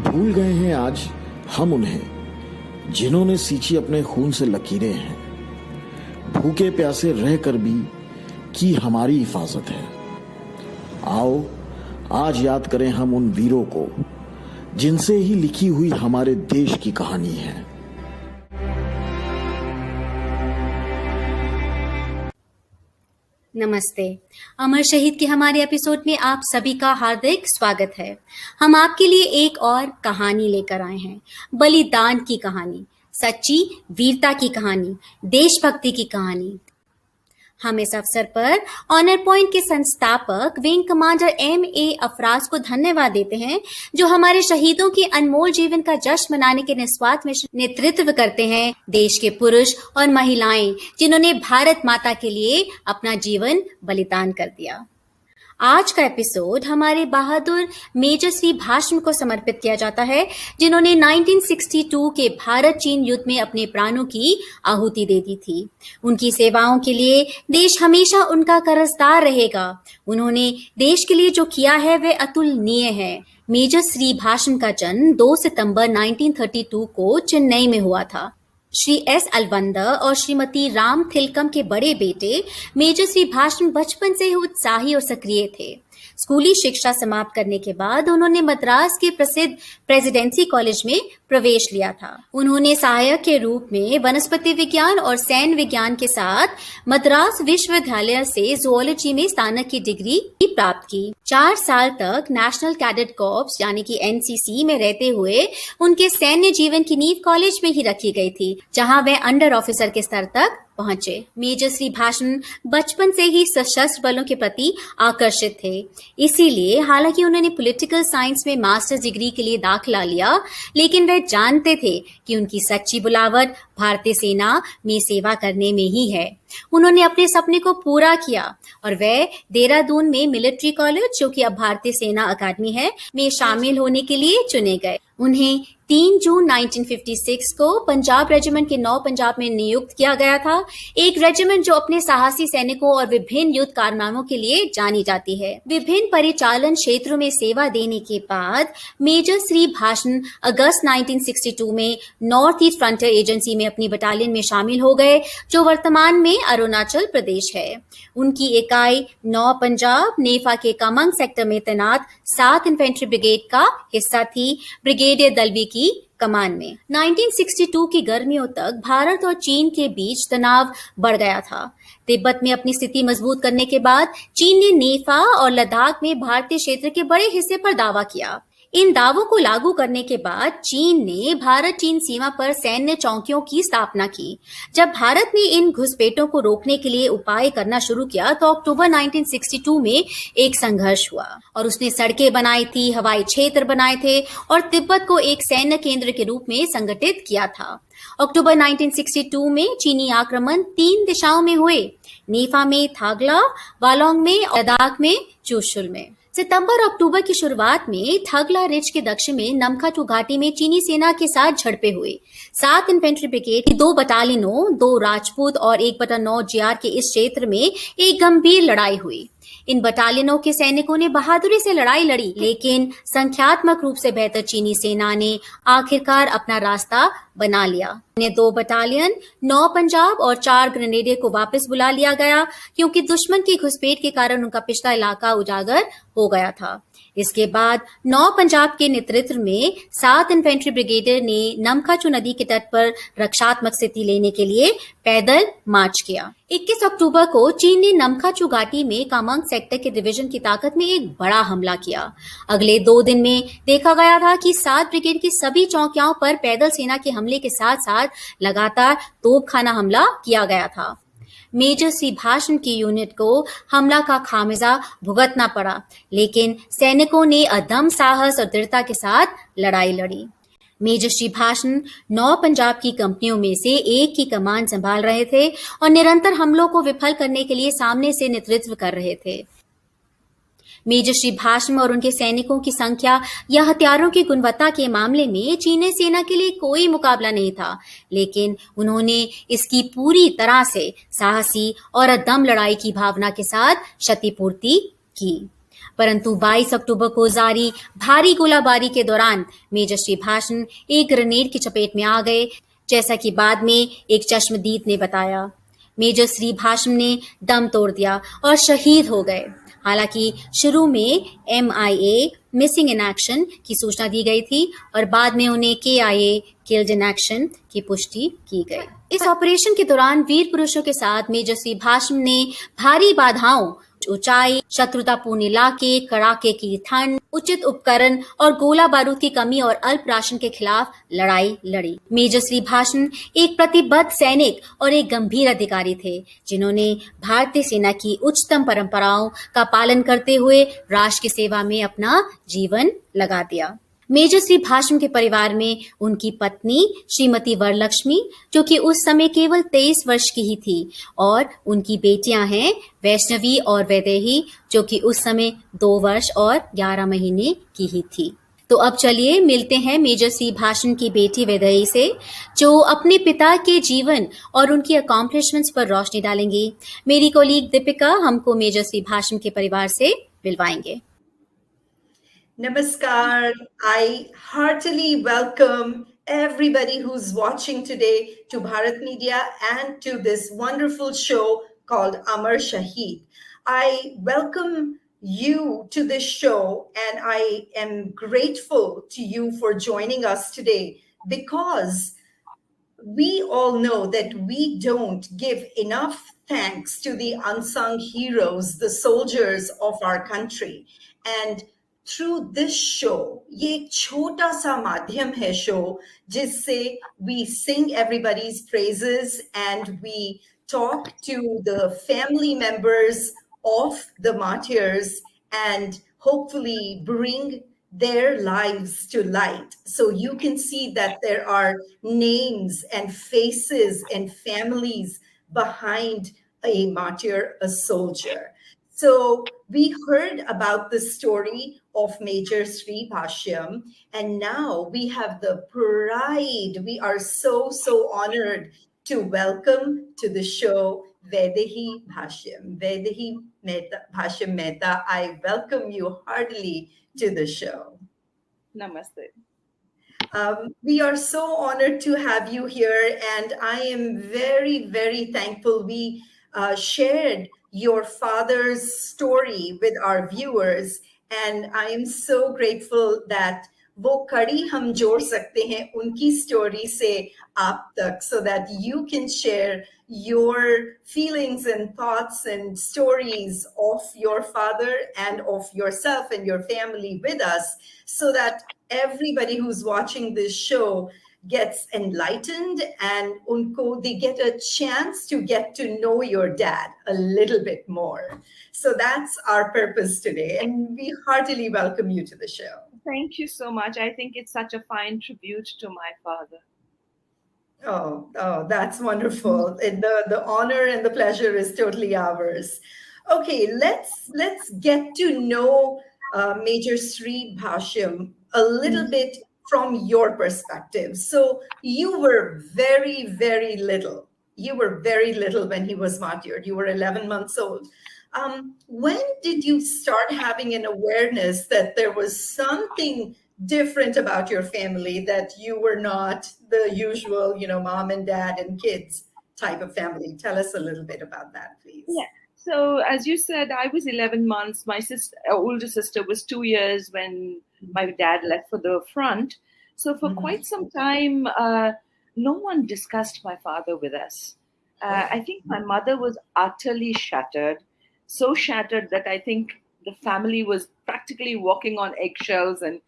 भूल गए हैं आज हम उन्हें जिन्होंने सींची अपने खून से लकीरें हैं। भूखे प्यासे रहकर भी की हमारी हिफाजत है। आओ आज याद करें हम उन वीरों को जिनसे ही लिखी हुई हमारे देश की कहानी है। नमस्ते। अमर शहीद के हमारे एपिसोड में आप सभी का हार्दिक स्वागत है। हम आपके लिए एक और कहानी लेकर आए हैं, बलिदान की कहानी, सच्ची वीरता की कहानी, देशभक्ति की कहानी। हम इस अवसर पर ऑनर पॉइंट के संस्थापक विंग कमांडर M.A. अफराज को धन्यवाद देते हैं, जो हमारे शहीदों की अनमोल जीवन का जश्न मनाने के निस्वार्थ में नेतृत्व करते हैं। देश के पुरुष और महिलाएं जिन्होंने भारत माता के लिए अपना जीवन बलिदान कर दिया। आज का एपिसोड हमारे बहादुर मेजर श्री भाष्यम को समर्पित किया जाता है, जिन्होंने 1962 के भारत चीन युद्ध में अपने प्राणों की आहुति दे दी थी। उनकी सेवाओं के लिए देश हमेशा उनका कर्जदार रहेगा। उन्होंने देश के लिए जो किया है वह अतुलनीय है। मेजर श्री भाष्यम का जन्म 2 सितंबर 1932 को चेन्नई में हुआ था। श्री एस अलवंदर और श्रीमती राम थिलकम के बड़े बेटे मेजर श्री भाष्यम बचपन से ही उत्साही और सक्रिय थे। स्कूली शिक्षा समाप्त करने के बाद उन्होंने मद्रास के प्रसिद्ध प्रेसिडेंसी कॉलेज में प्रवेश लिया था। उन्होंने सहायक के रूप में वनस्पति विज्ञान और सैन्य विज्ञान के साथ मद्रास विश्वविद्यालय से जूलॉजी में स्नातक की डिग्री प्राप्त की। 4 साल तक नेशनल कैडेट कॉर्प्स यानी कि NCC में रहते हुए उनके सैन्य जीवन की नींव कॉलेज में ही रखी गई थी, जहां वे अंडर ऑफिसर के स्तर तक पहुंचे। मेजर श्री भाष्यम बचपन से ही सशस्त्र बलों के प्रति आकर्षित थे। इसीलिए हालांकि उन्होंने पॉलिटिकल साइंस में मास्टर्स डिग्री के लिए दाखिला लिया, लेकिन वे जानते थे कि उनकी सच्ची बुलावट भारतीय सेना में सेवा करने में ही है। उन्होंने अपने सपने को पूरा किया और वे देहरादून में मिलिट्री कॉलेज, जो कि अब भारतीय सेना अकादमी है, में शामिल होने के लिए चुने गए। उन्हें 3 जून 1956 को पंजाब रेजिमेंट के 9 पंजाब में नियुक्त किया गया था, एक रेजिमेंट जो अपने साहसी सैनिकों और विभिन्न युद्ध कारनामों के लिए जानी जाती है। विभिन्न परिचालन क्षेत्रों में सेवा देने के बाद मेजर श्री भाष्यम अगस्त 1962 में नॉर्थ ईस्ट फ्रंटियर एजेंसी में अपनी बटालियन में शामिल हो गए, जो वर्तमान में अरुणाचल प्रदेश है। उनकी इकाई 9 पंजाब नेफा के कामंग सेक्टर में तैनात 7 इन्फेंट्री ब्रिगेड का हिस्सा थी, ब्रिगेडियर दलवी की कमान में। 1962 की गर्मियों तक भारत और चीन के बीच तनाव बढ़ गया था। तिब्बत में अपनी स्थिति मजबूत करने के बाद चीन ने नेफा और लद्दाख में भारतीय क्षेत्र के बड़े हिस्से पर दावा किया। इन दावों को लागू करने के बाद चीन ने भारत चीन सीमा पर सैन्य चौकियों की स्थापना की। जब भारत ने इन घुसपैठों को रोकने के लिए उपाय करना शुरू किया तो अक्टूबर 1962 में एक संघर्ष हुआ और उसने सड़कें बनाई थी, हवाई क्षेत्र बनाए थे और तिब्बत को एक सैन्य केंद्र के रूप में संगठित किया था। अक्टूबर 1962 में चीनी आक्रमण 3 दिशाओं में हुए, नेफा में थागला, वालोंग में और लद्दाख में चुशुल में। सितंबर अक्टूबर की शुरुआत में थगला रिज के दक्षिण में नमखाटू घाटी में चीनी सेना के साथ झड़पें हुए। 7 इन्फेंट्री ब्रिगेड की 2 बटालियनों, 2 राजपूत और 1/9 GR के इस क्षेत्र में एक गंभीर लड़ाई हुई। इन बटालियनों के सैनिकों ने बहादुरी से लड़ाई लड़ी, लेकिन संख्यात्मक रूप से बेहतर चीनी सेना ने आखिरकार अपना रास्ता बना लिया। इन्हें 2 बटालियन, 9 पंजाब और 4 ग्रेनेडियर को वापस बुला लिया गया, क्योंकि दुश्मन की घुसपैठ के कारण उनका पिछला इलाका उजागर हो गया था। इसके बाद 9 पंजाब के नेतृत्व में 7 इन्फेंट्री ब्रिगेडियर ने नमखाचू नदी के तट पर रक्षात्मक स्थिति लेने के लिए पैदल मार्च किया। 21 अक्टूबर को चीन ने नमखाचू घाटी में कामंग सेक्टर के डिवीजन की ताकत में एक बड़ा हमला किया। अगले 2 दिन में देखा गया था कि 7 ब्रिगेड की सभी चौकियाओं पर पैदल सेना के हमले के साथ साथ लगातार तोपखाना हमला किया गया था। मेजर श्री भाषम की यूनिट को हमला का खामियाजा भुगतना पड़ा, लेकिन सैनिकों ने अदम्य साहस और दृढ़ता के साथ लड़ाई लड़ी। मेजर श्री भाषम 9 पंजाब की कंपनियों में से एक की कमान संभाल रहे थे और निरंतर हमलों को विफल करने के लिए सामने से नेतृत्व कर रहे थे। मेजर श्री भाषम और उनके सैनिकों की संख्या या हथियारों की गुणवत्ता के मामले में चीनी सेना के लिए कोई मुकाबला नहीं था, लेकिन उन्होंने इसकी पूरी तरह से साहसी और अदम्य लड़ाई की भावना के साथ क्षतिपूर्ति की। परंतु 22 अक्टूबर को जारी भारी गोलाबारी के दौरान मेजर श्री भाषम एक ग्रेनेड की चपेट में आ गए, जैसा कि बाद में एक चश्मदीद ने बताया। मेजर श्री भाषम ने दम तोड़ दिया और शहीद हो गए। हालांकि शुरू में MIA मिसिंग इन एक्शन की सूचना दी गई थी और बाद में उन्हें KIA किल्ड इन एक्शन की पुष्टि की गई। इस ऑपरेशन के दौरान वीर पुरुषों के साथ मेजर श्री भाषम ने भारी बाधाओं, ऊंचाई, शत्रुतापूर्ण इलाके, कड़ाके की ठंड, उचित उपकरण और गोला बारूद की कमी और अल्प राशन के खिलाफ लड़ाई लड़ी। मेजर श्री भाषम एक प्रतिबद्ध सैनिक और एक गंभीर अधिकारी थे, जिन्होंने भारतीय सेना की उच्चतम परंपराओं का पालन करते हुए राष्ट्र की सेवा में अपना जीवन लगा दिया। मेजर श्री भाषम के परिवार में उनकी पत्नी श्रीमती वरलक्ष्मी, जो कि उस समय केवल 23 वर्ष की ही थी, और उनकी बेटियां हैं वैष्णवी और वैदेही, जो कि उस समय 2 वर्ष और 11 महीने की ही थी। तो अब चलिए मिलते हैं मेजर श्री भाषम की बेटी वैदेही से, जो अपने पिता के जीवन और उनकी अकॉम्प्लिशमेंट्स पर रोशनी डालेंगी। मेरी कोलीग दीपिका हमको मेजर श्री भाषम के परिवार से मिलवाएंगे। Namaskar. I heartily welcome everybody who's watching today to Bharat Media and to this wonderful show called Amar Shaheed. I welcome you to this show and I am grateful to you for joining us today because we all know that we don't give enough thanks to the unsung heroes, the soldiers of our country. And through this show, ये एक छोटा सा माध्यम है show जिससे we sing everybody's praises and we talk to the family members of the martyrs and hopefully bring their lives to light. So you can see that there are names and faces and families behind a martyr, a soldier. So we heard about the story of Major Sri Bhashyam, and now we have the pride. We are so honored to welcome to the show Vaidehi Bhashyam. Vaidehi Bhashyam Mehta, I welcome you heartily to the show. Namaste. We are so honored to have you here, and I am very thankful. We shared your father's story with our viewers, and I am so grateful that वो कड़ी हम जोड़ सकते हैं उनकी story से आप तक, so that you can share your feelings and thoughts and stories of your father and of yourself and your family with us, so that everybody who's watching this show gets enlightened and they get a chance to get to know your dad a little bit more. So that's our purpose today, and we heartily welcome you to the show. Thank you so much. I think it's such a fine tribute to my father. Oh, that's wonderful. The honor and the pleasure is totally ours. Okay, let's get to know Major Sri Bhashyam a little bit from your perspective. So you were very little. You were very little when he was martyred. You were 11 months old. When did you start having an awareness that there was something different about your family, that you were not the usual, mom and dad and kids type of family? Tell us a little bit about that, please. Yeah. So, as you said, I was 11 months. My older sister was 2 years when my dad left for the front. So, for quite some time, no one discussed my father with us. I think my mother was utterly shattered, so shattered that I think the family was practically walking on eggshells, and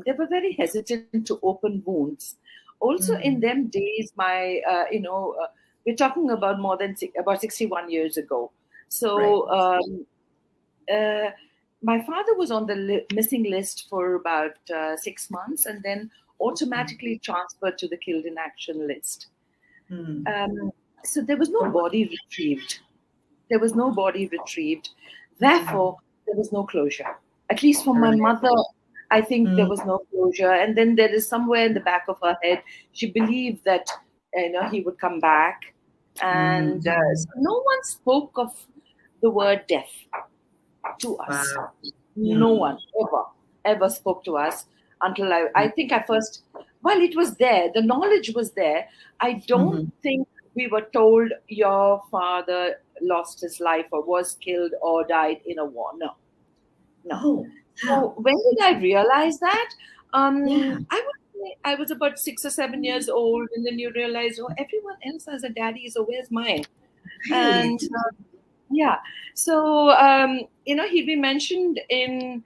they were very hesitant to open wounds. Also, in them days, we're talking about about 61 years ago. Right. So uh, my father was on the missing list for about 6 months, and then automatically transferred to the killed in action list. So there was no body retrieved. There was no body retrieved. Therefore, there was no closure. At least for my mother, I think there was no closure. And then there is somewhere in the back of her head, she believed that he would come back, and so no one spoke of the word death to us. Wow. No one ever spoke to us until I think I first, well, it was there, the knowledge was there. I don't think we were told your father lost his life or was killed or died in a war. No. Oh, So when did I realize that? yeah. I was about 6 or 7 years old, and then you realize, oh, everyone else has a daddy, so where's mine? Right. And yeah, so he'd be mentioned in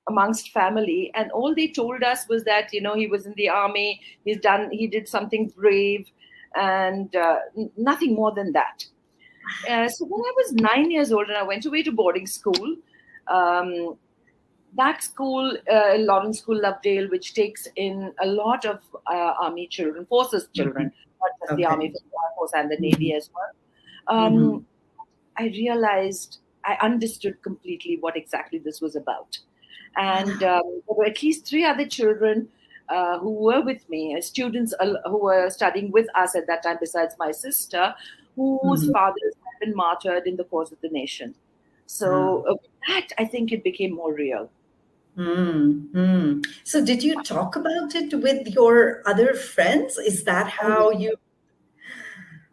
amongst family, and all they told us was that he was in the army, he did something brave, and nothing more than that. So when I was 9 years old and I went away to boarding school, um, that school, Lawrence School, Lovedale, which takes in a lot of army children, forces children, not just the army, Okay. but the Air Force and the Navy as well. I realized, I understood completely what exactly this was about. And there were at least three other children who were with me, students who were studying with us at that time, besides my sister, whose fathers had been martyred in the cause of the nation. So that, I think, it became more real. So, did you talk about it with your other friends? Is that how you?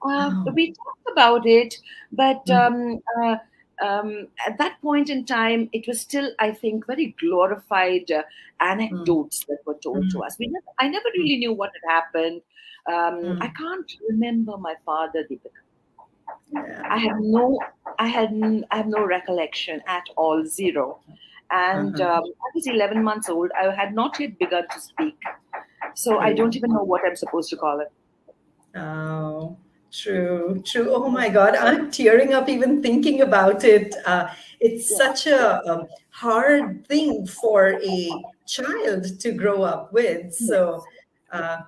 Oh. We talked about it, but Mm, at that point in time, it was still, I think, very glorified mm, anecdotes that were told to mm, us. I never really knew what had happened. I mm. can't remember my father, Deepika. Yeah. I have no recollection at all, zero. And Uh-huh. I was 11 months old. I had not yet begun to speak, so I True. don't even know what I'm supposed to call it. Oh, true, true. Oh my God, I'm tearing up even thinking about it. It's Yeah. such a hard thing for a child to grow up with. So,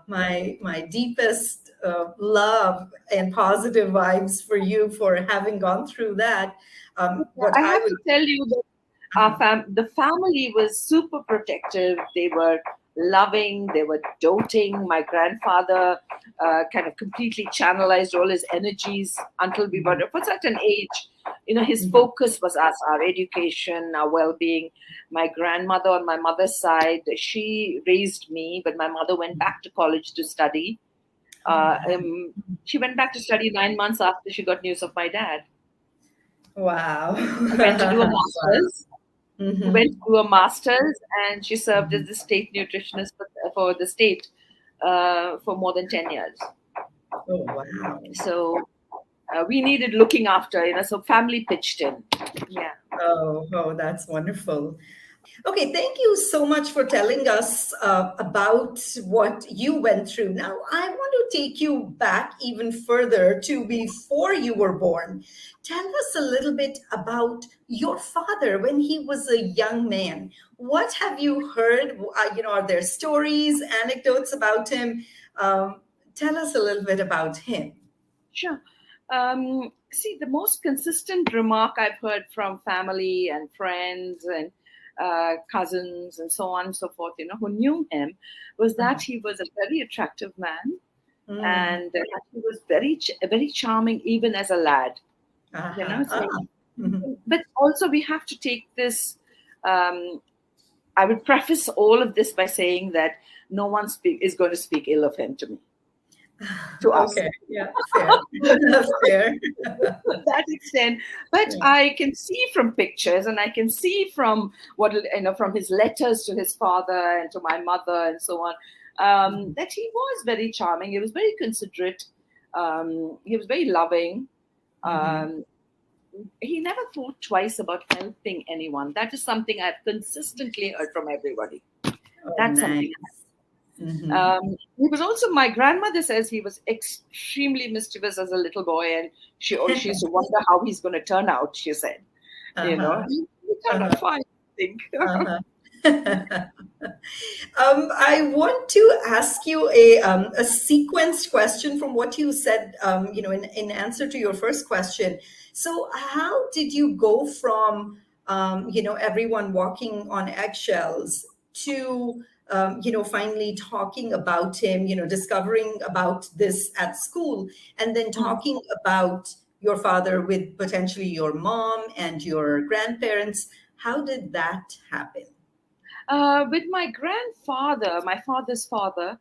my deepest love and positive vibes for you for having gone through that. What I I have would. to tell you that the family was super protective. They were loving. They were doting. My grandfather kind of completely channelized all his energies until we were for such an age. His focus was us, our education, our well-being. My grandmother on my mother's side, she raised me, but my mother went back to college to study. Oh, Uh, um, she went back to study 9 months after she got news of my dad. wow. She went to do a Wow. master's. She went to do a master's, and she served as the state nutritionist for the state for more than 10 years. Oh, wow. So we needed looking after, so family pitched in. Yeah. Oh, that's wonderful. Okay, thank you so much for telling us about what you went through. Now, I want to take you back even further to before you were born. Tell us a little bit about your father when he was a young man. What have you heard? Are there stories, anecdotes about him? Tell us a little bit about him. Sure. See, the most consistent remark I've heard from family and friends and cousins and so on and so forth, who knew him, was that he was a very attractive man, Mm. and he was very charming even as a lad. Uh-huh. So, Mhm. but also we have to take this. Um, I would preface all of this by saying that no one is going to speak ill of him to me. to us. Okay, yeah, fair. Fair. To that extent. But Yeah. I can see from pictures, and I can see from from his letters to his father and to my mother and so on, that he was very charming. He was very considerate. He was very loving. Um, he never thought twice about helping anyone. That is something I've consistently heard from everybody. Oh, That's nice. something. He was also, my grandmother says he was extremely mischievous as a little boy, and she used to wonder how he's going to turn out. She said, Uh-huh. he turned out fine, I think. Uh-huh. I want to ask you a sequenced question from what you said, in answer to your first question. So, how did you go from, everyone walking on eggshells to, finally talking about him, discovering about this at school, and then talking about your father with potentially your mom and your grandparents? How did that happen? With my grandfather, my father's father,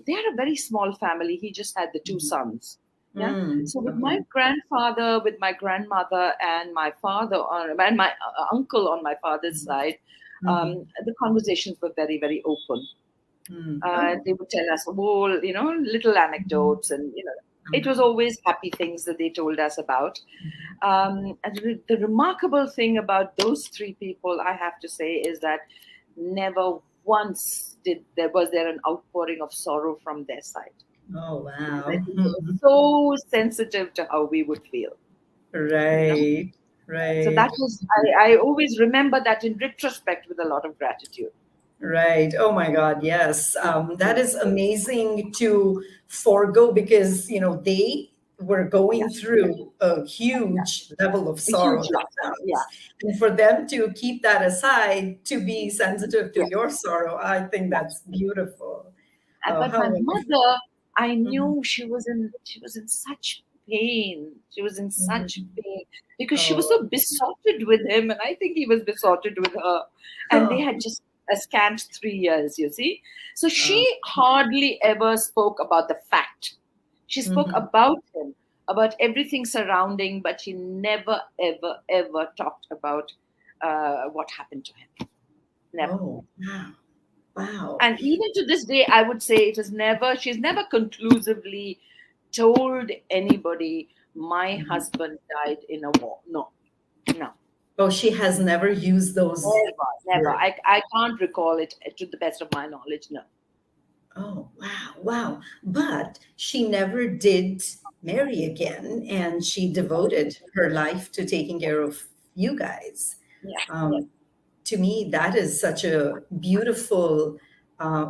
they had a very small family. He just had the two sons. Yeah. So with my Okay. grandfather, with my grandmother, and my father and my uncle on my father's side, the conversations were very, very open. Oh. They would tell us all, little anecdotes, and it was always happy things that they told us about. And the remarkable thing about those three people, I have to say, is that never once was there an outpouring of sorrow from their side. Oh, They wow. were so sensitive to how we would feel. Right. So Right. that was, I always remember that in retrospect with a lot of gratitude. Right. Oh my God. Yes. That is amazing to forego because, they were Yeah, going through a yeah. huge level of A huge sorrow loss. Yeah, themselves. And for them to keep that aside, to be sensitive to yeah, your sorrow, I think yeah. that's beautiful. Oh, But how my wonderful. mother, I Mhm. knew she was in such pain. She was in such Mhm. pain because she was Oh. so besotted with him, and I think he was besotted with her. And they had just a scant 3 years, you see. So she Oh. hardly ever spoke about the fact. She spoke Mhm. about him, about everything surrounding, but she never, ever, ever talked about what happened to him. Never. Oh, wow. Wow. And even to this day, I would say she's never conclusively told anybody, my Mhm. husband died in a war. No, no, Oh, she has never used those never, never. words. I can't recall it to the best of my knowledge. No. Oh, wow, wow. But she never did marry again, and she devoted her life to taking care of you guys. Yeah, yeah, Um, to me, that is such a beautiful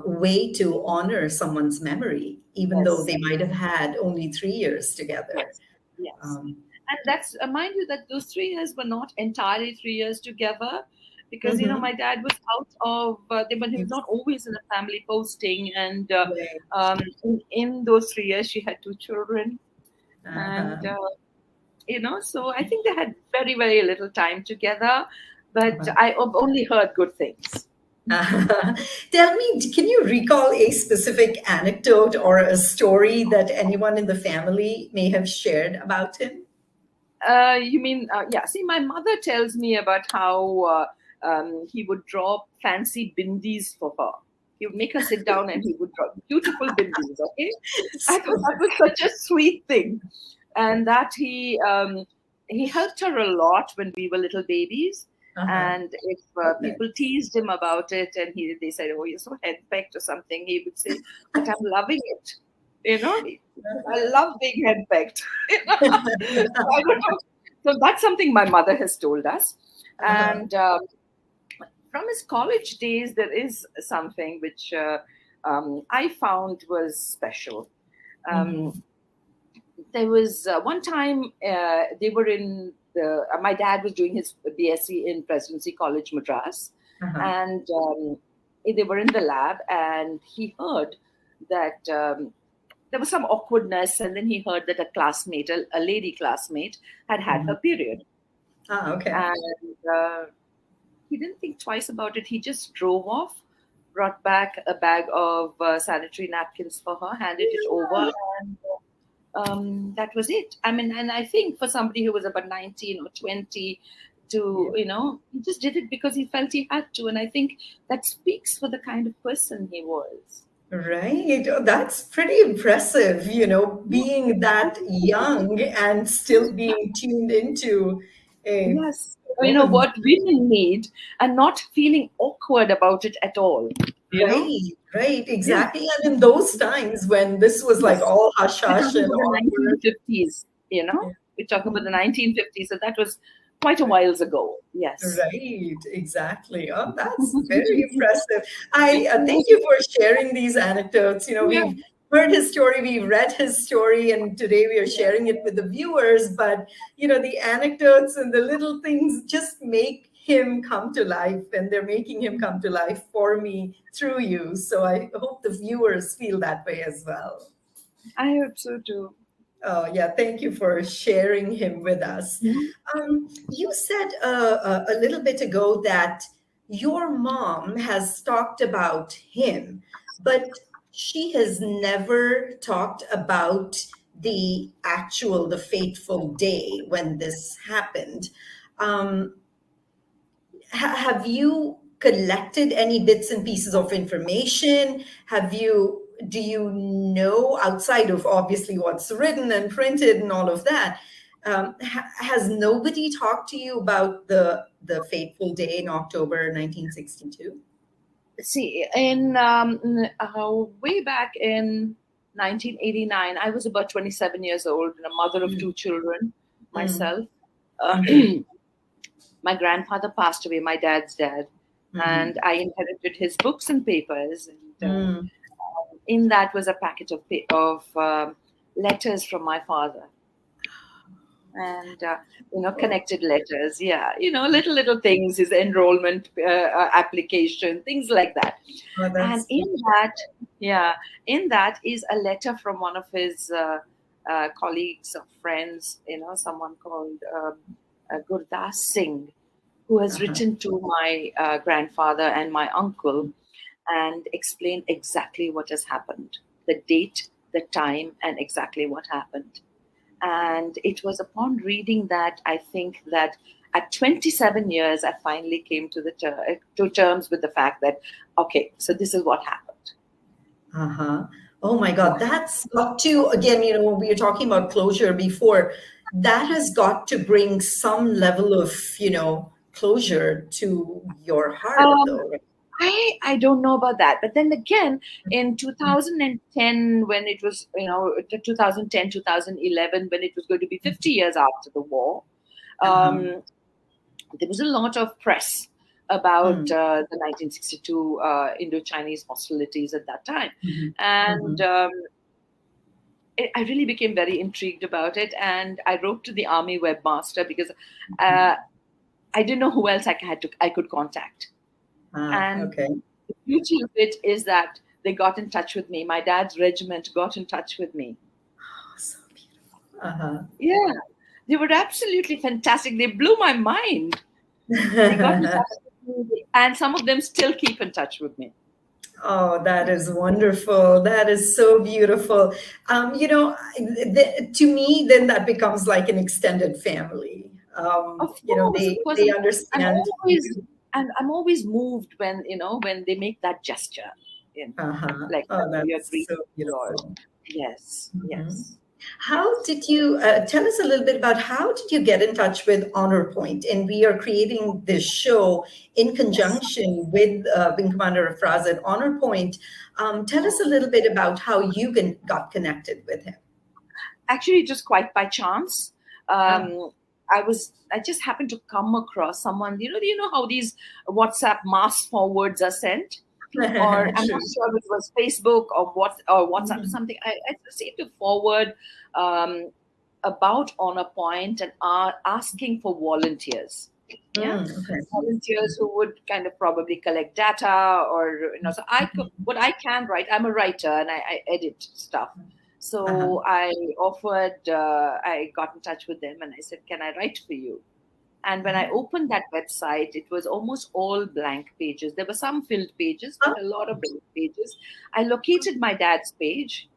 way to honor someone's memory, even though yes, they might have had only 3 years together. yes, yes. Um, And that's, mind you, that those 3 years were not entirely 3 years together, because mhm. my dad was out of. He was not always in a family posting, and Right. in those 3 years, she had two children, Uh-huh. and so I think they had very, very little time together. But Uh-huh. I've only heard good things. Tell me, can you recall a specific anecdote or a story that anyone in the family may have shared about him? You mean, yeah? See, my mother tells me about how he would draw fancy bindis for her. He would make her sit down, and he would draw beautiful bindis. Okay, I thought So, that was such a sweet thing, and that he helped her a lot when we were little babies. uh-huh. And if Okay. people teased him about it, and they said, "Oh, you're so henpecked" or something, he would say, "But I'm loving it." You know, I love being henpecked. So I don't know. So that's something my mother has told us. Uh-huh. And from his college days, there is something which I found was special. Um, Mhm. there was one time they were in my dad was doing his BSc in Presidency College, Madras, Uh-huh. and they were in the lab, and he heard that there was some awkwardness, and then he heard that a classmate, a lady classmate, had her Mhm. period, Ah, okay. and he didn't think twice about it. He just drove off brought back a bag of sanitary napkins for her, handed it over, and that was it. I mean, and I think for somebody who was about 19 or 20 to, he just did it because he felt he had to. And I think that speaks for the kind of person he was. Right. Oh, that's pretty impressive, being that young and still being tuned into a Yes. woman. What women need, and not feeling awkward about it at all. Right, right, Yeah. exactly. And in those times when this was like Yes. all hush We're hush talking and about the awkward. 1950s, Yeah. We're talking about the 1950s. So that was quite a whiles ago. Yes. Right, exactly. Oh, that's very impressive. I thank you for sharing these anecdotes. Yeah. We've heard his story, we've read his story, and today we are sharing it with the viewers. But, the anecdotes and the little things just make him come to life, and they're making him come to life for me through you. So I hope the viewers feel that way as well. I hope so too. Oh, yeah. Thank you for sharing him with us. You said a little bit ago that your mom has talked about him, but she has never talked about the fateful day when this happened. Um, have you collected any bits and pieces of information? Do you know, outside of obviously what's written and printed and all of that, has nobody talked to you about the fateful day in October 1962? See, in way back in 1989, I was about 27 years old and a mother of two children Mm. myself. Uh, my grandfather passed away, my dad's dad, Mhm. and I inherited his books and papers. And Mm. in that was a packet of letters from my father, and connected letters. Yeah, little things, his enrollment application, things like that. Oh, And that's in that is a letter from one of his colleagues or friends, someone called Gurdas Singh, who has uh-huh. written to my grandfather and my uncle and explained exactly what has happened, the date, the time, and exactly what happened. And it was upon reading that I think that at 27 years, I finally came to terms with the fact that, okay, so this is what happened. Uh-huh. Oh my God, that's got to, again, when we were talking about closure before, that has got to bring some level of, closure to your heart, Um, though. I don't know about that. But then again, in 2010, when it was, 2010, 2011, when it was going to be 50 years after the war, Uh-huh. um, there was a lot of press about Mm. the 1962 Indo-Chinese hostilities at that time. Mhm. And Mhm. I really became very intrigued about it. And I wrote to the Army webmaster because uh, I didn't know who else I could contact. Ah, And okay. the beauty of it is that they got in touch with me. My dad's regiment got in touch with me. Oh, so beautiful. Uh-huh. Yeah, they were absolutely fantastic. They blew my mind. They got in touch with me, and some of them still keep in touch with me. Oh, that is wonderful. That is so beautiful. To me, then that becomes like an extended family. Of course, They I'm understand always you. and I'm always moved when when they make that gesture. Uh-huh. Like Oh, you're that's so greeting or beautiful. yes, Mhm. yes. How did you tell us a little bit about how did you get in touch with Honor Point? And we are creating this show in Yes. conjunction with Wing Commander Afraz at Honor Point. Tell us a little bit about how you got connected with him. Actually, just quite by chance. Ah. Um, I just happened to come across someone. You know how these WhatsApp mass forwards are sent, or I'm not True. sure if it was Facebook or WhatsApp or Mhm. something. I received a forward um, about Honor Point and asking for volunteers. Yeah, Okay. volunteers who would kind of probably collect data or so what I can write. I'm a writer and I edit stuff. Uh-huh. So I got in touch with them and I said, can I write for you? And when I opened that website, it was almost all blank pages. There were some filled pages, but a lot of blank pages. I located my dad's page,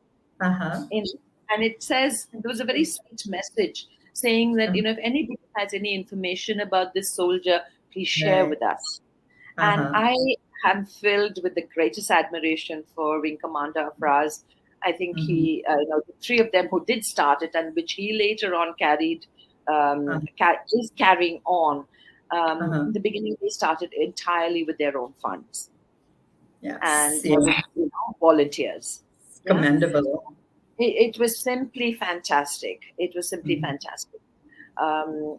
Uh-huh. and it says, there was a very sweet message saying that, if anybody has any information about this soldier, please share Right. with us. And Uh-huh. I am filled with the greatest admiration for Wing Commander Afraz. I think Mhm. he, the three of them who did start it, and which he later on Uh-huh. is carrying on. Uh-huh. In the beginning, they started entirely with their own funds Yes. and Yeah. volunteers. Yeah, Commendable. it was simply fantastic. It was simply Mhm. fantastic. Um,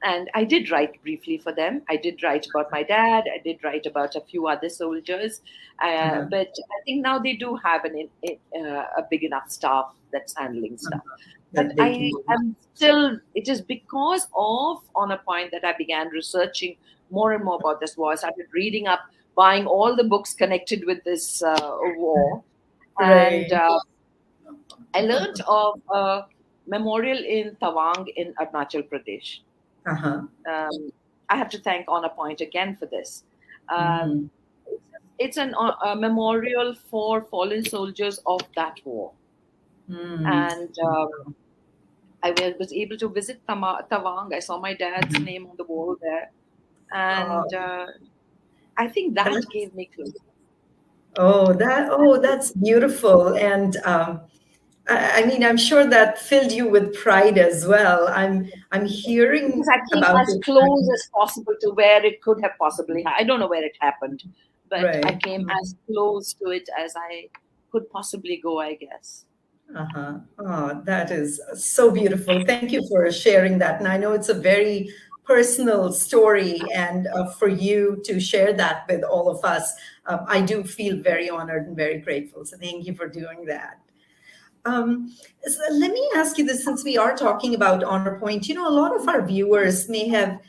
and I did write briefly for them. I did write about my dad. I did write about a few other soldiers. Uh-huh. But I think now they do have a big enough staff that's handling stuff. But That they can do. it is because of On a Point that I began researching more and more about this war. I started reading up, buying all the books connected with this war. And Right. I learned of a memorial in Tawang in Arunachal Pradesh. Uh-huh. I have to thank Honor Point again for this. Um, Mhm. it's a memorial for fallen soldiers of that war. Mm. And was able to visit Tawang. I saw my dad's name on the wall there. And I think that That's gave me clue. that's beautiful. And I mean, I'm sure that filled you with pride as well. I'm Because hearing I came about as it. close as possible to where it could have possibly I don't know where it happened, but I Right. came as close to it as I could possibly go, I guess. Uh-huh. Oh, that is so beautiful. Thank you for sharing that. And I know it's a very personal story, and for you to share that with all of us, I do feel very honored and very grateful. So thank you for doing that. So let me ask you this, since we are talking about Honor Point, a lot of our viewers may have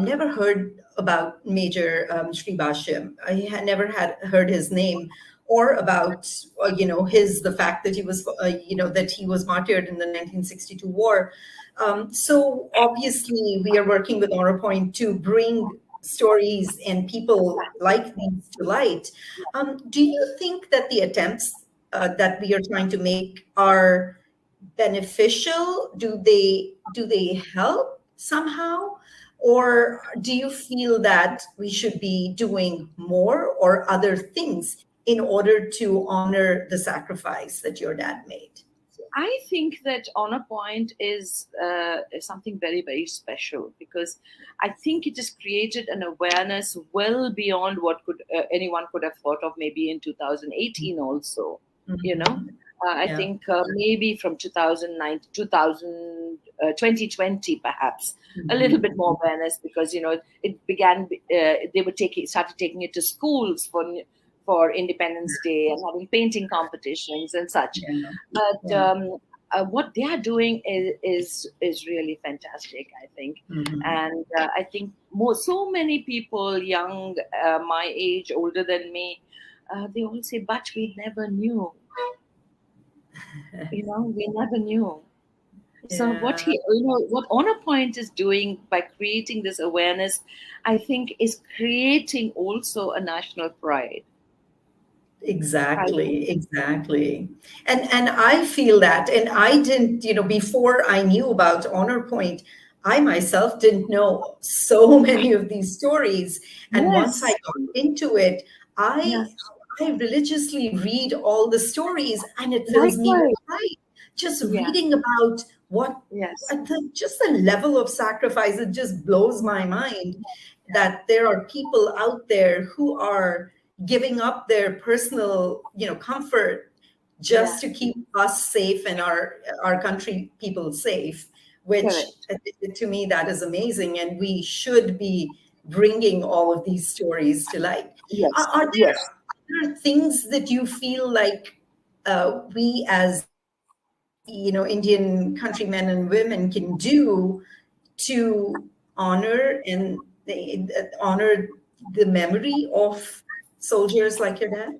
never heard about Major Shri Bashim. I had never had heard his name or about, the fact that he was, that he was martyred in the 1962 war. So obviously we are working with Honor Point to bring stories and people like these to light. Do you think that the attempts that we are trying to make are beneficial? Do they help somehow? Or do you feel that we should be doing more or other things in order to honor the sacrifice that your dad made? I think that Honor Point is something very, very special because I think it has created an awareness well beyond what anyone could have thought of maybe in 2018 also. You know, Mhm. I Yeah. think maybe from 2009 to 2020 perhaps a little Mhm. bit more awareness because it began. They were started taking it to schools for Independence Day and having painting competitions and such. Yeah. But Yeah. what they are doing is really fantastic, I think. Mhm. And I think so many people, young, my age, older than me, they all say, "But we never knew." We never knew. So Yeah. what Honor Point is doing by creating this awareness, I think, is creating also a national pride. I think. Exactly. And I feel that. And I didn't, before I knew about Honor Point, I myself didn't know so many of these stories. And once I Yes. got into it, Yeah. I I religiously read all the stories, and it fills me with Likewise. pride. Just Yeah. reading about Yes. just the level of sacrifice, it just blows my mind that there are people out there who are giving up their personal comfort Yeah. just to keep us safe and our country people safe, which Correct. to me that is amazing, and we should be bringing all of these stories to light. are, Yes. are there Yes. other things that you feel like we as Indian countrymen and women can do to honor and honor the memory of soldiers like your dad?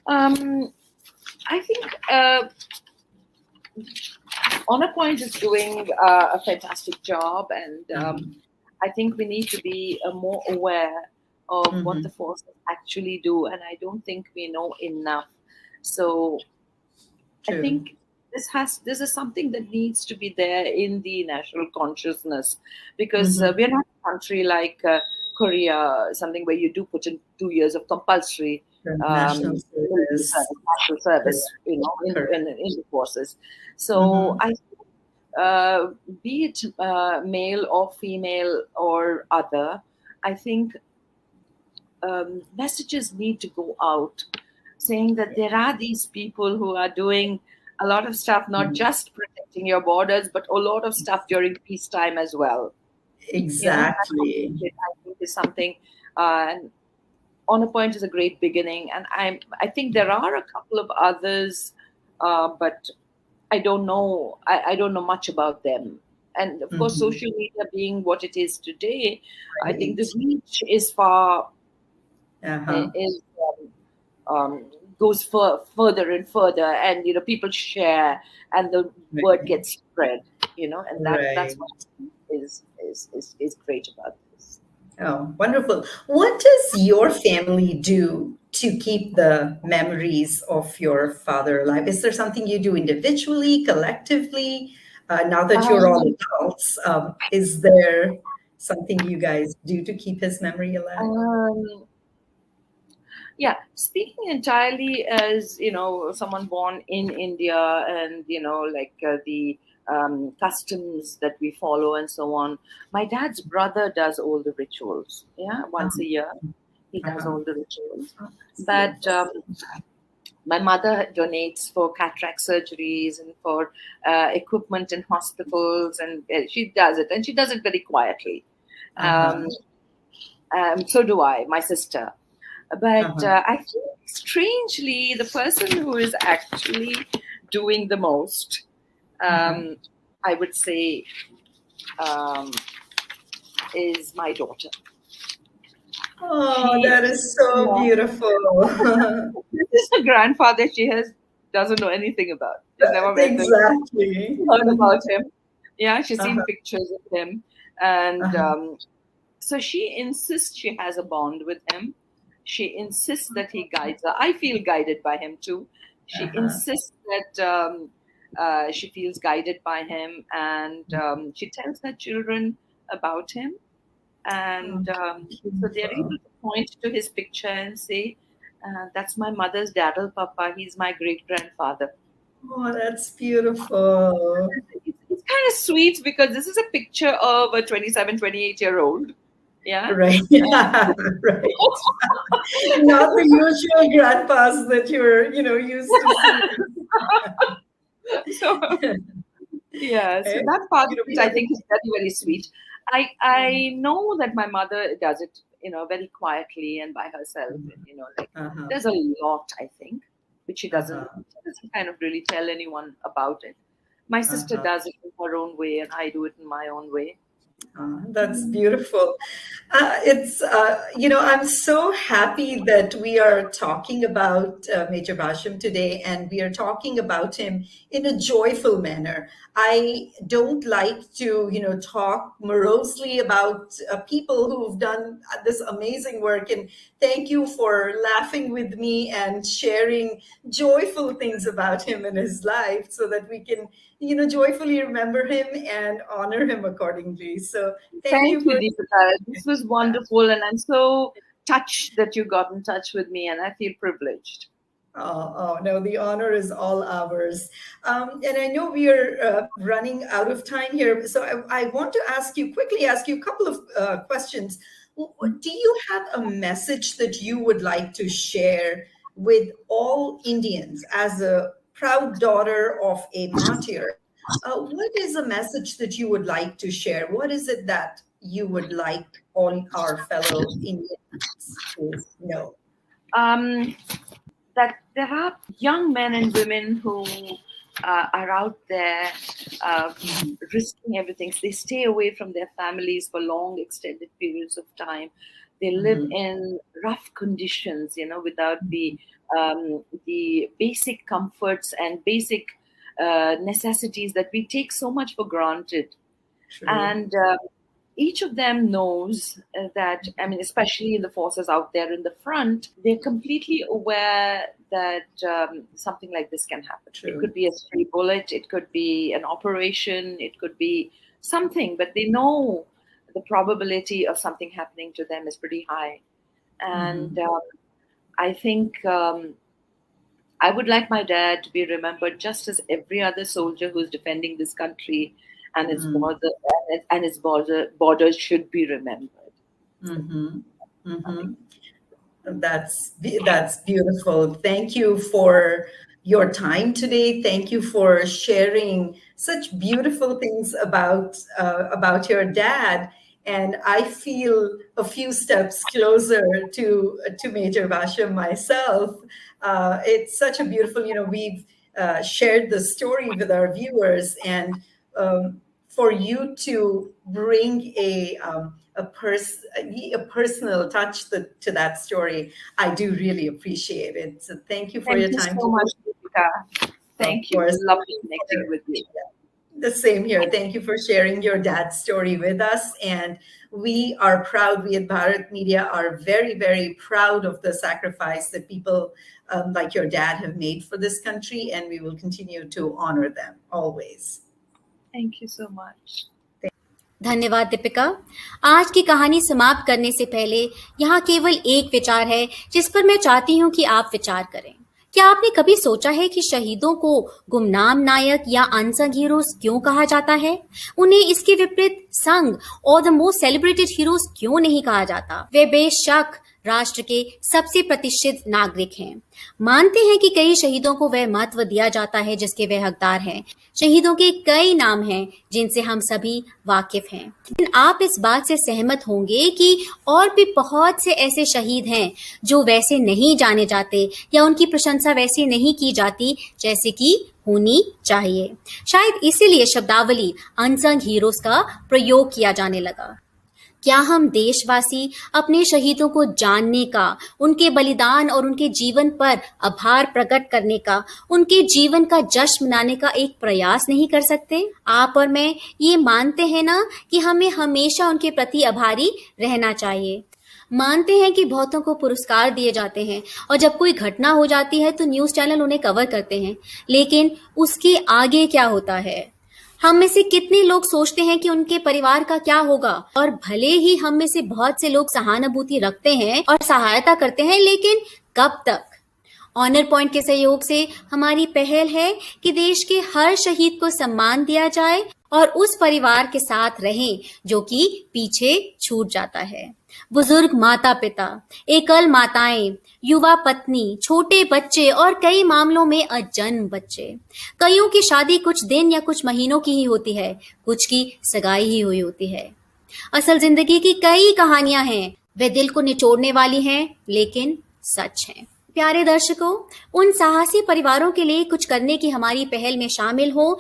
Um, I think Honor Point is doing a fantastic job, and Mhm. I think we need to be more aware of what the forces actually do, and I don't think we know enough. So I True. think this is something that needs to be there in the national consciousness, because we're not a country like Korea, something where you do put in 2 years of compulsory The national military service. service, national service, Correct. in the forces. So I be it male or female or other, I think messages need to go out saying that there are these people who are doing a lot of stuff, not just protecting your borders, but a lot of stuff during peacetime as well. Exactly. That I think is something. And On a Point is a great beginning, and I think there are a couple of others, but I don't know. I don't know much about them. And of course, social media being what it is today, I think the Right. reach is far is goes further and further, and people share, and the word gets spread. And that's Right. what is great about this. Oh, wonderful. What does your family do to keep the memories of your father alive? Is there something you do individually, collectively? Now that you're all Um, adults, is there something you guys do to keep his memory alive? um, yeah, speaking entirely as someone born in India, and like the customs that we follow and so on. My dad's brother does all the rituals. Yeah, once a year he does Uh-huh. all the rituals. Oh, that's But beautiful. my mother donates for cataract surgeries and for equipment in hospitals, and she does it, and she does it very quietly. Uh-huh. Um, so do I, my sister. But Uh-huh. I think strangely, the person who is actually doing the most, Uh-huh. I would say, um, is my daughter. Oh, She, that is so yeah, beautiful. this is a grandfather she doesn't know anything about. She's never met him, Exactly. heard about him. Yeah, she's seen Uh-huh. pictures of him, and Uh-huh. so she insists she has a bond with him. She insists that he guides her. I feel guided by him too. She Uh-huh. insists that she feels guided by him, and she tells her children about him. Oh, And so they're beautiful. able to point to his picture and say, "That's my mother's daddle papa. He's my great grandfather." Oh, that's beautiful. It's kind of sweet because this is a picture of a 27, 28-year-old. Yeah. Right. Yeah, right. Not the usual grandpas that you're, used to seeing. So yeah, so Eh, that part of it I beautiful. think is very, very sweet. I know that my mother does it, very quietly and by herself. And, like Uh-huh. there's a lot, I think, which Uh-huh. she doesn't kind of really tell anyone about it. My sister Uh-huh. does it in her own way, and I do it in my own way. That's beautiful. I'm so happy that we are talking about Major Basham today, and we are talking about him in a joyful manner. I don't like to, talk morosely about people who've done this amazing work. And thank you for laughing with me and sharing joyful things about him and his life so that we can joyfully remember him and honor him accordingly. So thank you Thank you, for Deepika. This was that. wonderful, and I'm so touched that you got in touch with me, and I feel privileged. Oh, no, the honor is all ours. And I know we are running out of time here. So I want to quickly ask you a couple of questions. Do you have a message that you would like to share with all Indians as a proud daughter of a martyr? What is a message that you would like to share? What is it that you would like all our fellow Indians to know? Um, that there are young men and women who are out there uh, risking everything. So they stay away from their families for long, extended periods of time. They live Mhm. in rough conditions, without the basic comforts and basic necessities that we take so much for granted. True. And each of them knows that, I mean, especially in the forces out there in the front, they're completely aware that something like this can happen. True. It could be a stray bullet, it could be an operation, it could be something, but they know the probability of something happening to them is pretty high. And I think I would like my dad to be remembered just as every other soldier who's defending this country and its borders should be remembered. That's beautiful. Thank you for your time today. Thank you for sharing such beautiful things about your dad. And I feel a few steps closer to Major Bhashyam myself. It's such a beautiful, we've shared the story with our viewers, and for you to bring a personal touch to that story, I do really appreciate it. So thank you for your time. Thank you so much, Deepika. Thank you. Lovely connecting with you. The same here. Thank you for sharing your dad's story with us. And we are proud, we at Bharat Media are very, very proud of the sacrifice that people like your dad have made for this country, and we will continue to honor them always. Thank you so much. धन्यवाद दीपिका। आज की कहानी समाप्त करने से पहले यहाँ केवल एक विचार है जिस पर मैं चाहती हूँ कि आप विचार करें। क्या आपने कभी सोचा है कि शहीदों को गुमनाम नायक या अनसंग हीरोज क्यों कहा जाता है? उन्हें इसके विपरीत संग और द मोस्ट सेलिब्रेटेड हीरोज क्यों नहीं कहा जाता? वे बेशक राष्ट्र के सबसे प्रतिष्ठित नागरिक हैं। मानते हैं कि कई शहीदों को वह महत्व दिया जाता है जिसके वे हकदार हैं। शहीदों के कई नाम हैं जिनसे हम सभी वाकिफ हैं। लेकिन आप इस बात से सहमत होंगे कि और भी बहुत से ऐसे शहीद हैं जो वैसे नहीं जाने जाते या उनकी प्रशंसा वैसे नहीं की जाती जैसे कि होनी चाहिए। शायद इसीलिए शब्दावली अनसंग हीरोज का प्रयोग किया जाने लगा। क्या हम देशवासी अपने शहीदों को जानने का, उनके बलिदान और उनके जीवन पर आभार प्रकट करने का, उनके जीवन का जश्न मनाने का एक प्रयास नहीं कर सकते? आप और मैं ये मानते हैं ना कि हमें हमेशा उनके प्रति आभारी रहना चाहिए। मानते हैं कि बहुतों को पुरस्कार दिए जाते हैं और जब कोई घटना हो जाती है तो न्यूज़ चैनल उन्हें कवर करते हैं, लेकिन उसके आगे क्या होता है? हम में से कितने लोग सोचते हैं कि उनके परिवार का क्या होगा? और भले ही हम में से बहुत से लोग सहानुभूति रखते हैं और सहायता करते हैं, लेकिन कब तक? ऑनर पॉइंट के सहयोग से हमारी पहल है कि देश के हर शहीद को सम्मान दिया जाए और उस परिवार के साथ रहें जो कि पीछे छूट जाता है। बुजुर्ग माता पिता, एकल माताएं, युवा पत्नी, छोटे बच्चे और कई मामलों में अजन्म बच्चे। कईयों की शादी कुछ दिन या कुछ महीनों की ही होती है, कुछ की सगाई ही हुई होती है। असल जिंदगी की कई कहानियां हैं, वे दिल को निचोड़ने वाली हैं लेकिन सच हैं। प्यारे दर्शकों, उन साहसी परिवारों के लिए कुछ करने की हमारी पहल में शामिल हो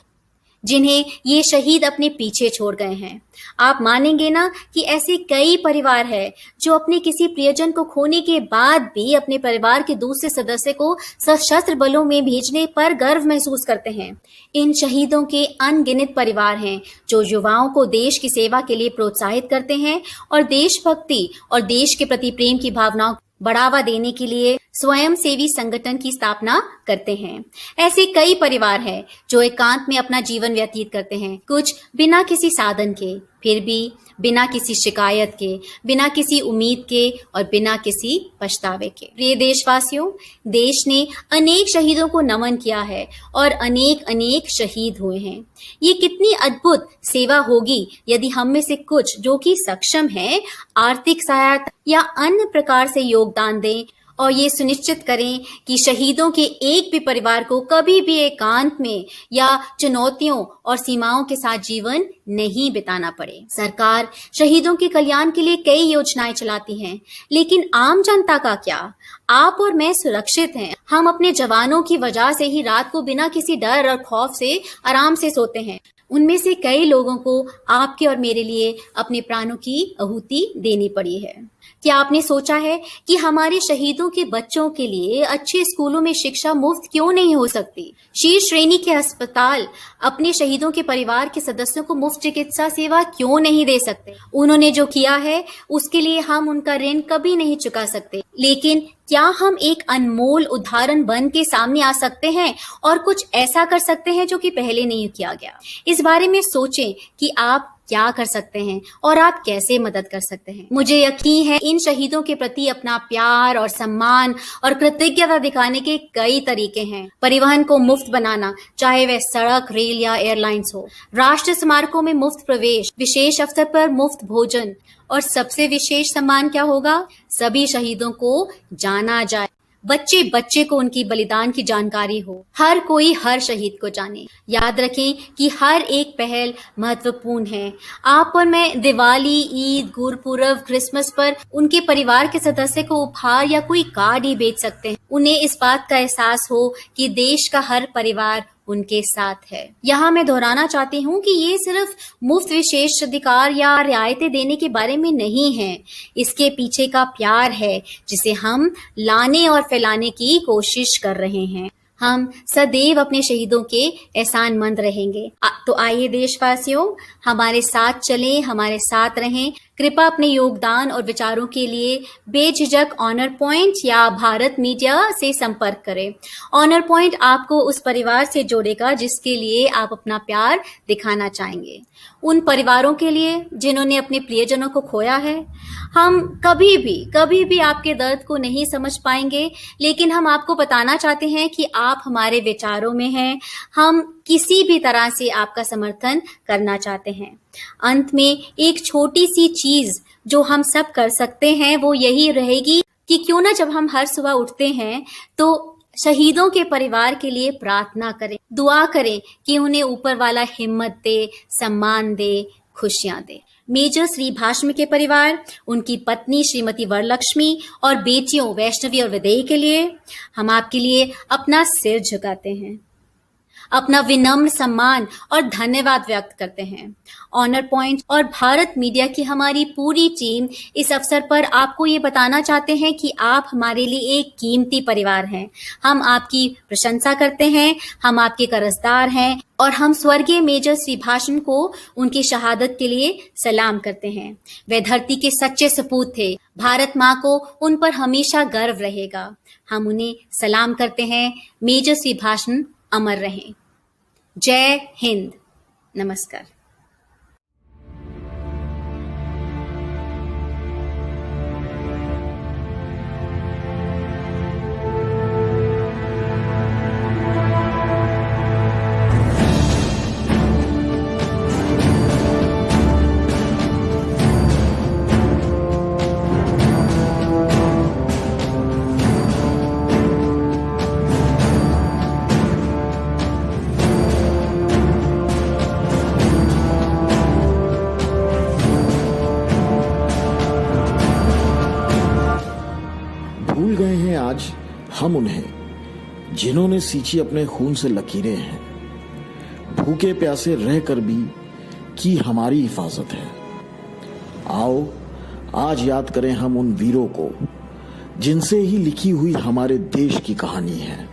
जिन्हें ये शहीद अपने पीछे छोड़ गए हैं। आप मानेंगे ना कि ऐसे कई परिवार हैं जो अपने किसी प्रियजन को खोने के बाद भी अपने परिवार के दूसरे सदस्य को सशस्त्र बलों में भेजने पर गर्व महसूस करते हैं। इन शहीदों के अनगिनत परिवार हैं जो युवाओं को देश की सेवा के लिए प्रोत्साहित करते हैं और देशभक्ति और देश के प्रति प्रेम की भावनाओं बढ़ावा देने के लिए स्वयंसेवी संगठन की स्थापना करते हैं। ऐसे कई परिवार हैं जो एकांत में अपना जीवन व्यतीत करते हैं, कुछ बिना किसी साधन के, फिर भी बिना किसी शिकायत के, बिना किसी उम्मीद के और बिना किसी पछतावे के। प्रिय देशवासियों, देश ने अनेक शहीदों को नमन किया है और अनेक अनेक शहीद हुए हैं। ये कितनी अद्भुत सेवा होगी यदि हम में से कुछ जो कि सक्षम हैं आर्थिक सहायता या अन्य प्रकार से योगदान दें और ये सुनिश्चित करें कि शहीदों के एक भी परिवार को कभी भी एकांत में या चुनौतियों और सीमाओं के साथ जीवन नहीं बिताना पड़े। सरकार शहीदों के कल्याण के लिए कई योजनाएं चलाती हैं, लेकिन आम जनता का क्या? आप और मैं सुरक्षित हैं। हम अपने जवानों की वजह से ही रात को बिना किसी डर और खौफ से आराम से सोते हैं। उनमें से कई लोगों को आपके और मेरे लिए अपने प्राणों की आहुति देनी पड़ी है। क्या आपने सोचा है कि हमारे शहीदों के बच्चों के लिए अच्छे स्कूलों में शिक्षा मुफ्त क्यों नहीं हो सकती? शीर्ष श्रेणी के अस्पताल अपने शहीदों के परिवार के सदस्यों को मुफ्त चिकित्सा सेवा क्यों नहीं दे सकते? उन्होंने जो किया है उसके लिए हम उनका ऋण कभी नहीं चुका सकते, लेकिन क्या हम एक अनमोल उदाहरण बन के सामने आ सकते हैं और कुछ ऐसा कर सकते हैं जो कि पहले नहीं किया गया? इस बारे में सोचें कि आप क्या कर सकते हैं और आप कैसे मदद कर सकते हैं। मुझे यकीन है इन शहीदों के प्रति अपना प्यार और सम्मान और कृतज्ञता दिखाने के कई तरीके हैं। परिवहन को मुफ्त बनाना, चाहे वह सड़क, रेल या एयरलाइंस हो, राष्ट्रीय स्मारकों में मुफ्त प्रवेश, विशेष अवसर पर मुफ्त भोजन, और सबसे विशेष सम्मान क्या होगा? सभी शहीदों को जाना जाए, बच्चे बच्चे को उनकी बलिदान की जानकारी हो, हर कोई हर शहीद को जाने। याद रखें कि हर एक पहल महत्वपूर्ण है। आप और मैं दिवाली, ईद, गुरपुरब, क्रिसमस पर उनके परिवार के सदस्य को उपहार या कोई कार्ड ही बेच सकते हैं। उन्हें इस बात का एहसास हो कि देश का हर परिवार उनके साथ है। यहाँ मैं दोहराना चाहती हूँ कि ये सिर्फ मुफ्त विशेष अधिकार या रियायतें देने के बारे में नहीं है। इसके पीछे का प्यार है जिसे हम लाने और फैलाने की कोशिश कर रहे हैं। हम सदैव अपने शहीदों के एहसानमंद रहेंगे। तो आइए देशवासियों, हमारे साथ चलें, हमारे साथ रहें। कृपया अपने योगदान और विचारों के लिए बेझिझक ऑनर पॉइंट या भारत मीडिया से संपर्क करें। ऑनर पॉइंट आपको उस परिवार से जोड़ेगा जिसके लिए आप अपना प्यार दिखाना चाहेंगे। उन परिवारों के लिए जिन्होंने अपने प्रियजनों को खोया है। हम कभी भी आपके दर्द को नहीं समझ पाएंगे, लेकिन हम आपको बताना चाहते हैं कि आप हमारे विचारों में हैं। हम किसी भी तरह से आपका समर्थन करना चाहते हैं। अंत में एक छोटी सी चीज जो हम सब कर सकते हैं वो यही रहेगी कि क्यों ना जब हम हर सुबह उठते हैं तो शहीदों के परिवार के लिए प्रार्थना करें, दुआ करें कि उन्हें ऊपर वाला हिम्मत दे, सम्मान दे, खुशियां दे। मेजर श्री भाष्म के परिवार, उनकी पत्नी श्रीमती वरलक्ष्मी और बेटियों वैष्णवी और वैदेही के लिए हम आपके लिए अपना सिर झुकाते हैं, अपना विनम्र सम्मान और धन्यवाद व्यक्त करते हैं। ऑनर पॉइंट और भारत मीडिया की हमारी पूरी टीम इस अवसर पर आपको ये बताना चाहते हैं कि आप हमारे लिए एक कीमती परिवार हैं। हम आपकी प्रशंसा करते हैं, हम आपके कर्जदार हैं और हम स्वर्गीय मेजर श्री भाष्म को उनकी शहादत के लिए सलाम करते हैं। वे धरती के सच्चे सपूत थे। भारत माँ को उन पर हमेशा गर्व रहेगा। हम उन्हें सलाम करते हैं। मेजर श्री भाष्म अमर रहें। जय हिंद। नमस्कार। भूल गए हैं आज हम उन्हें जिन्होंने सींची अपने खून से लकीरें हैं, भूखे प्यासे रहकर भी की हमारी हिफाजत है। आओ आज याद करें हम उन वीरों को जिनसे ही लिखी हुई हमारे देश की कहानी है।